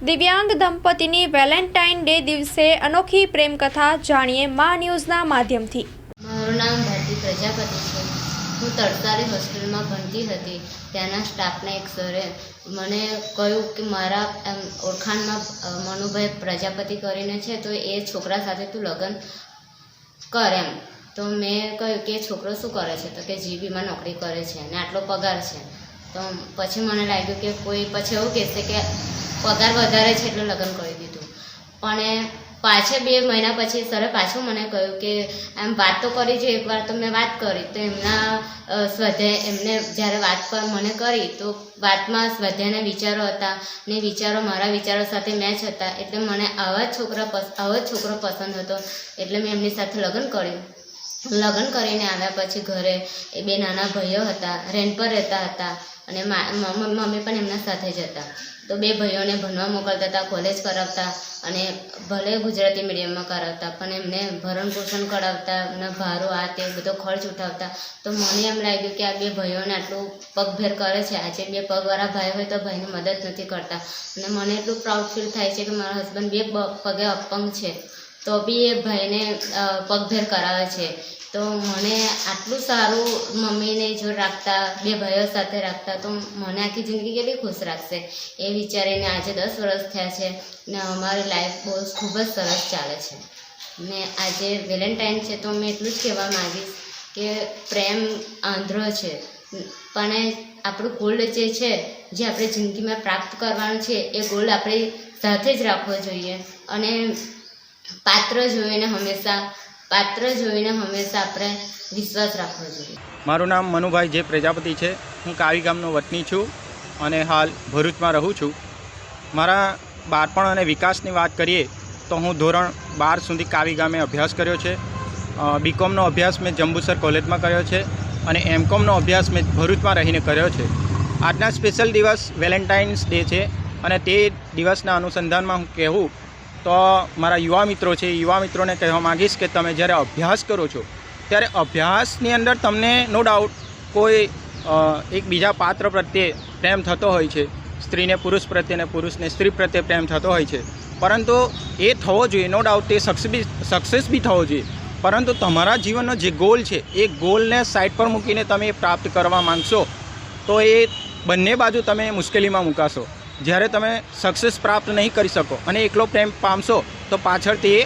દિવ્યાંગ દંપતીની Valentine day દિવસે અનોખી પ્રેમ કથા જાણીએ મા ન્યૂઝના માધ્યમથી. મારું નામ ભારતી પ્રજાપતિ છે. હું તરસાલી હોસ્ટેલમાં ભણતી હતી. ત્યાંના સ્ટાફના એક સરે મને કહ્યું કે મારા ઓળખાણમાં મનુભાઈ પ્રજાપતિ કરીને છે, તો એ છોકરા સાથે તું લગ્ન કર એમ. તો મેં કહ્યું કે છોકરો શું કરે છે? તો કે જીબીમાં નોકરી કરે છે અને આટલો પગાર છે. તો પછી મને લાગ્યું કે કોઈ પછી એવું કહેશે કે પગાર વધારે છે એટલે લગ્ન કરી દીધું. પણ પાછળ 2 મહિના પછી સરે પાછું મને કહ્યું કે એમ વાત તો કરી છે. એકવાર તો મેં વાત કરી તો એમને જ્યારે વાત પર મને કરી તો વાતમાં સ્વાધ્યાયના વિચારો હતા ને વિચારો મારા વિચારો સાથે મેચ હતા. એટલે મને આવો જ છોકરો પસંદ હતો. એટલે મેં એમની સાથે લગ્ન કર્યું. લગ્ન કરીને આવ્યા પછી ઘરે એ 2 નાના ભાઈઓ હતા, રેન્ટ પર રહેતા હતા અને મમ્મી પણ એમના સાથે જ હતા. તો 2 ભાઈઓને ભણવા મોકલતા હતા, કોલેજ કરાવતા અને ભલે ગુજરાતી મીડિયમમાં કરાવતા પણ એમને ભરણ પોષણ કરાવતા અને ભારો આ તે બધો ખર્ચ ઉઠાવતા. તો મને એમ લાગ્યું કે આ 2 ભાઈઓને આટલું પગભેર કરે છે. આજે 2 પગવાળા ભાઈ હોય તો ભાઈને મદદ નથી કરતા અને મને એટલું પ્રાઉડ ફીલ થાય છે કે મારા હસબન્ડ 2 પગે અપંગ છે તો બી એ ભાઈને પગભેર કરાવે છે. તો મને આટલું સારું મમ્મીને જો રાખતા, 2 ભાઈઓ સાથે રાખતા તો મને આખી જિંદગી કેટલી ખુશ રાખશે એ વિચારીને આજે 10 વર્ષ થયા છે ને અમારી લાઈફ બહુ ખૂબ જ સરસ ચાલે છે. ને આજે વેલેન્ટાઇન છે તો મેં એટલું જ કહેવા માગીશ કે પ્રેમ આંધળો છે પણ આપણું ગોલ્ડ જે છે, જે આપણે જિંદગીમાં પ્રાપ્ત કરવાનું છે, એ ગોલ્ડ આપણે સાથે જ રાખવો જોઈએ અને પાત્ર જોઈને હંમેશા આપણે વિશ્વાસ રાખવો જોઈએ. મારું નામ મનુભાઈ જે પ્રજાપતિ છે. હું કાવી ગામનો વતની છું અને હાલ ભરૂચમાં રહું છું. મારા બાળપણ અને વિકાસની વાત કરીએ તો હું ધોરણ 12 સુધી કાવી ગામે અભ્યાસ કર્યો છે. બીકોમનો અભ્યાસ મેં જંબુસર કોલેજમાં કર્યો છે અને એમકોમનો અભ્યાસ મેં ભરૂચમાં રહીને કર્યો છે. આજના સ્પેશિયલ દિવસ વેલેન્ટાઇન્સ ડે છે અને તે દિવસના અનુસંધાનમાં હું કહેવું તો મારા યુવા મિત્રોને કહેવા માગીશ કે તમે જ્યારે અભ્યાસ કરો છો ત્યારે અભ્યાસની અંદર તમને નો ડાઉટ કોઈ એક બીજા પાત્ર પ્રત્યે પ્રેમ થતો હોય છે. સ્ત્રીને પુરુષ પ્રત્યે અને પુરુષને સ્ત્રી પ્રત્યે પ્રેમ થતો હોય છે, પરંતુ એ થવો જોઈએ, નો ડાઉટ તે સક્સેસ બી થવો જોઈએ. પરંતુ તમારા જીવનનો જે ગોલ છે એ ગોલને સાઈડ પર મૂકીને તમે એ પ્રાપ્ત કરવા માંગશો તો એ બંને બાજુ તમે મુશ્કેલીમાં મુકાશો. જ્યારે તમે સક્સેસ પ્રાપ્ત નહીં કરી શકો અને એકલો પ્રેમ પામશો તો પાછળથી એ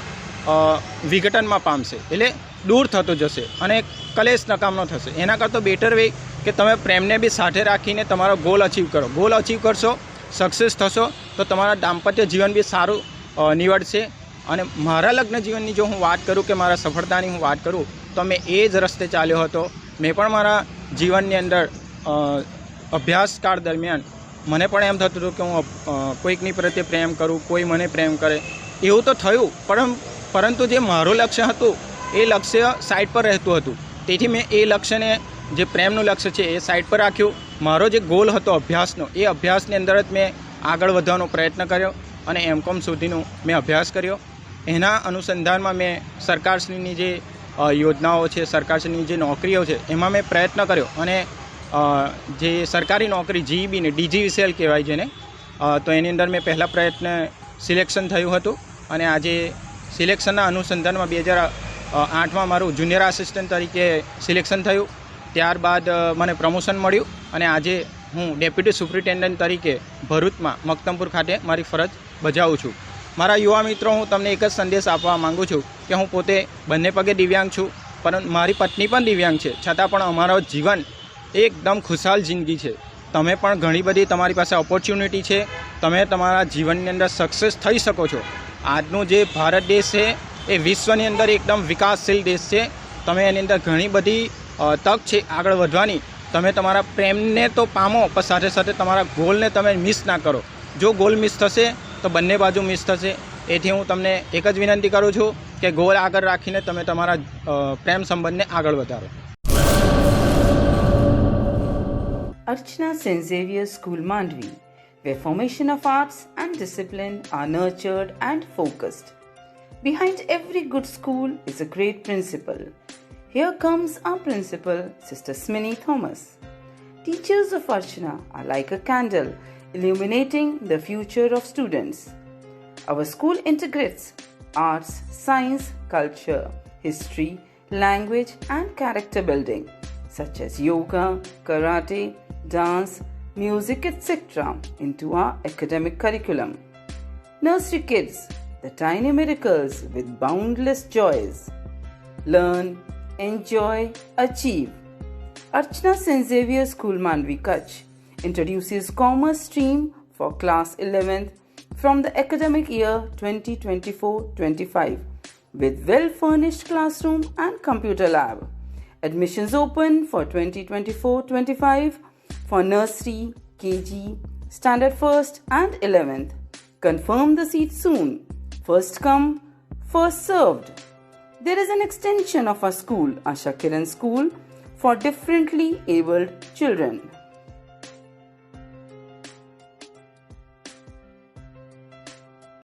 વિઘટનમાં પામશે, એટલે દૂર થતો જશે અને કલેશ નકામનો થશે. એના કરતાં બેટર વે કે તમે પ્રેમને બી સાથે રાખીને તમારો ગોલ અચીવ કરો. ગોલ અચીવ કરશો, સક્સેસ થશો તો તમારા દાંપત્ય જીવન બી સારું નીવડશે. અને મારા લગ્ન જીવનની જો હું વાત કરું કે મારા સફળતાની હું વાત કરું તો મેં એ જ રસ્તે ચાલ્યો હતો. મેં પણ મારા જીવનની અંદર અભ્યાસકાળ દરમિયાન મને પણ એમ થતું હતું કે હું કોઈકની પ્રત્યે પ્રેમ કરું, કોઈ મને પ્રેમ કરે. એવું તો થયું પરંતુ જે મારું લક્ષ્ય હતું એ લક્ષ્ય સાઈડ પર રહેતું હતું. તેથી મેં એ લક્ષ્યને, જે પ્રેમનું લક્ષ્ય છે એ સાઈડ પર રાખ્યું. મારો જે ગોલ હતો અભ્યાસનો, એ અભ્યાસની અંદર જ મેં આગળ વધવાનો પ્રયત્ન કર્યો અને એમકોમ સુધીનું મેં અભ્યાસ કર્યો. એના અનુસંધાનમાં મેં સરકારશ્રીની જે યોજનાઓ છે, સરકારશ્રીની જે નોકરીઓ છે એમાં મેં પ્રયત્ન કર્યો અને જે સરકારી નોકરી જીઈબી ને DGVCL કહેવાય જેને, તો એની અંદર મેં પહેલાં પ્રયત્ન સિલેક્શન થયું હતું અને આજે સિલેક્શનના અનુસંધાનમાં 2008માં મારું જુનિયર આસિસ્ટન્ટ તરીકે સિલેક્શન થયું. ત્યારબાદ મને પ્રમોશન મળ્યું અને આજે હું ડેપ્યુટી સુપ્રિન્ટેન્ડન્ટ તરીકે ભરૂચમાં મક્તમપુર ખાતે મારી ફરજ બજાવું છું. મારા યુવા મિત્રો, હું તમને એક જ સંદેશ આપવા માગું છું કે હું પોતે બંને પગે દિવ્યાંગ છું, પરંતુ મારી પત્ની પણ દિવ્યાંગ છે, છતાં પણ અમારો જીવન એકદમ ખુશાલ જિંદગી છે. તમે પણ ઘણી બધી તમારી પાસે ઓપોર્ચ્યુનિટી છે, તમે તમારા જીવનની અંદર સક્સેસ થઈ શકો છો. આજનું જે ભારત દેશ છે એ વિશ્વની અંદર એકદમ વિકાસશીલ દેશ છે. તમે એની અંદર ઘણી બધી તક છે આગળ વધવાની. તમે તમારા પ્રેમને તો પામો પણ સાથે સાથે તમારા ગોલને તમે મિસ ના કરો. જો ગોલ મિસ થશે તો બંને બાજુ મિસ થશે. એથી હું તમને એક જ વિનંતી કરું છું કે ગોલ આગળ રાખીને તમે તમારા પ્રેમ સંબંધને આગળ વધારો. Archana St. Xavier School Mandvi, where formation of arts and discipline are nurtured and focused. Behind every good school is a great principal. Here comes our principal, Sister Smini Thomas. Teachers of Archana are like a candle illuminating the future of students. Our school integrates arts, science, culture, history, language, and character building, such as yoga, karate, dance, music, etc., into our academic curriculum. Nursery kids, the tiny miracles with boundless joys. Learn, enjoy, achieve. Archana St. Xavier School Mandvi Kutch introduces commerce stream for class 11th from the academic year 2024-25 with well-furnished classroom and computer lab. Admissions open for 2024-25 for nursery, KG, standard 1st and 11th. Confirm the seat soon. First come, first served. There is an extension of our school, Asha Kiran School, for differently abled children.